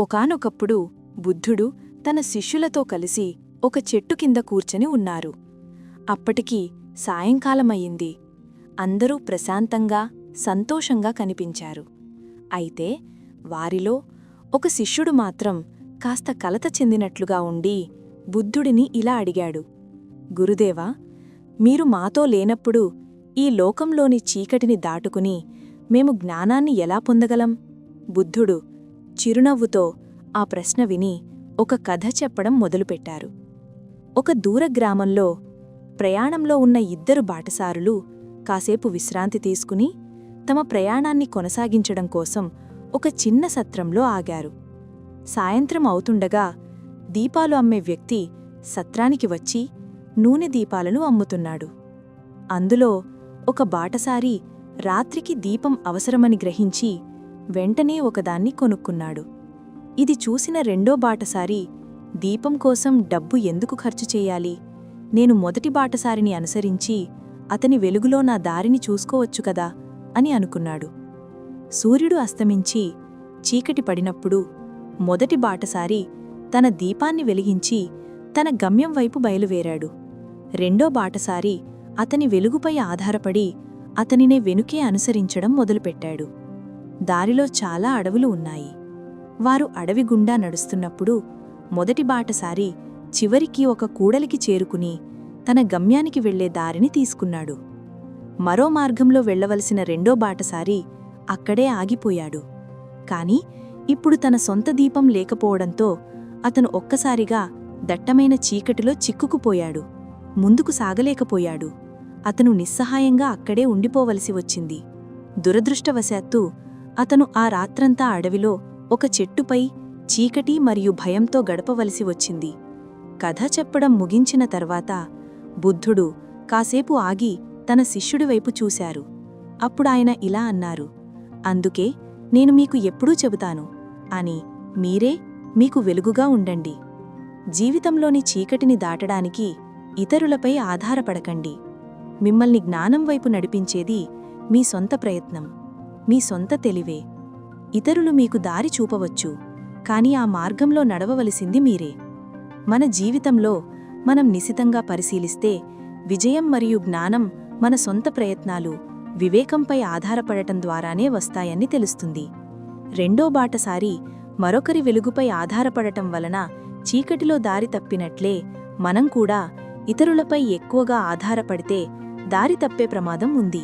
ఒకానొకప్పుడు బుద్ధుడు తన శిష్యులతో కలిసి ఒక చెట్టు కింద కూర్చొని ఉన్నారు. అప్పటికి సాయంకాలమయ్యింది. అందరూ ప్రశాంతంగా, సంతోషంగా కనిపించారు. అయితే వారిలో ఒక శిష్యుడు మాత్రం కాస్త కలత చెందినట్లుగా ఉండి బుద్ధుడిని ఇలా అడిగాడు: గురుదేవా, మీరు మాతో లేనప్పుడు ఈ లోకంలోని చీకటిని దాటుకుని మేము జ్ఞానాన్ని ఎలా పొందగలం? బుద్ధుడు చిరునవ్వుతో ఆ ప్రశ్న విని ఒక కథ చెప్పడం మొదలుపెట్టారు. ఒక దూర గ్రామంలో ప్రయాణంలో ఉన్న ఇద్దరు బాటసారులు కాసేపు విశ్రాంతి తీసుకుని తమ ప్రయాణాన్ని కొనసాగించడం కోసం ఒక చిన్న సత్రంలో ఆగారు. సాయంత్రం అవుతుండగా దీపాలు అమ్మే వ్యక్తి సత్రానికి వచ్చి నూనె దీపాలను అమ్ముతున్నాడు. అందులో ఒక బాటసారి రాత్రికి దీపం అవసరమని గ్రహించి వెంటనే ఒకదాన్ని కొనుక్కున్నాడు. ఇది చూసిన రెండో బాటసారి, దీపం కోసం డబ్బు ఎందుకు ఖర్చు చెయ్యాలి? నేను మొదటి బాటసారిని అనుసరించి అతని వెలుగులో నా దారిని చూసుకోవచ్చు కదా అని అనుకున్నాడు. సూర్యుడు అస్తమించి చీకటి పడినప్పుడు మొదటి బాటసారి తన దీపాన్ని వెలిగించి తన గమ్యం వైపు బయలువేరాడు. రెండో బాటసారి అతని వెలుగుపై ఆధారపడి అతనినే వెనుకే అనుసరించడం మొదలుపెట్టాడు. దారిలో చాలా అడవులు ఉన్నాయి. వారు అడవి గుండా నడుస్తున్నప్పుడు మొదటి బాటసారి చివరికి ఒక కూడలికి చేరుకుని తన గమ్యానికి వెళ్లే దారిని తీసుకున్నాడు. మరో మార్గంలో వెళ్లవలసిన రెండో బాటసారి అక్కడే ఆగిపోయాడు. కాని ఇప్పుడు తన సొంత దీపం లేకపోవడంతో అతను ఒక్కసారిగా దట్టమైన చీకటిలో చిక్కుకుపోయాడు. ముందుకు సాగలేకపోయాడు. అతను నిస్సహాయంగా అక్కడే ఉండిపోవలసి వచ్చింది. దురదృష్టవశాత్తు అతను ఆ రాత్రంతా అడవిలో ఒక చెట్టుపై చీకటి మరియు భయంతో గడపవలసి వచ్చింది. కథ చెప్పడం ముగించిన తర్వాత బుద్ధుడు కాసేపు ఆగి తన శిష్యుడి వైపు చూశారు. అప్పుడాయన ఇలా అన్నారు: అందుకే నేను మీకు ఎప్పుడూ చెబుతాను అని, మీరే మీకు వెలుగుగా ఉండండి. జీవితంలోని చీకటిని దాటడానికి ఇతరులపై ఆధారపడకండి. మిమ్మల్ని జ్ఞానం వైపు నడిపించేది మీ సొంత ప్రయత్నం, మీ సొంత తెలివే. ఇతరులు మీకు దారి చూపవచ్చు, కాని ఆ మార్గంలో నడవవలసింది మీరే. మన జీవితంలో మనం నిశితంగా పరిశీలిస్తే విజయం మరియు జ్ఞానం మన సొంత ప్రయత్నాలు, వివేకంపై ఆధారపడటం ద్వారానే వస్తాయని తెలుస్తుంది. రెండో బాటసారి మరొకరి వెలుగుపై ఆధారపడటం వలన చీకటిలో దారి తప్పినట్లే మనం కూడా ఇతరులపై ఎక్కువగా ఆధారపడితే దారి తప్పే ప్రమాదం ఉంది.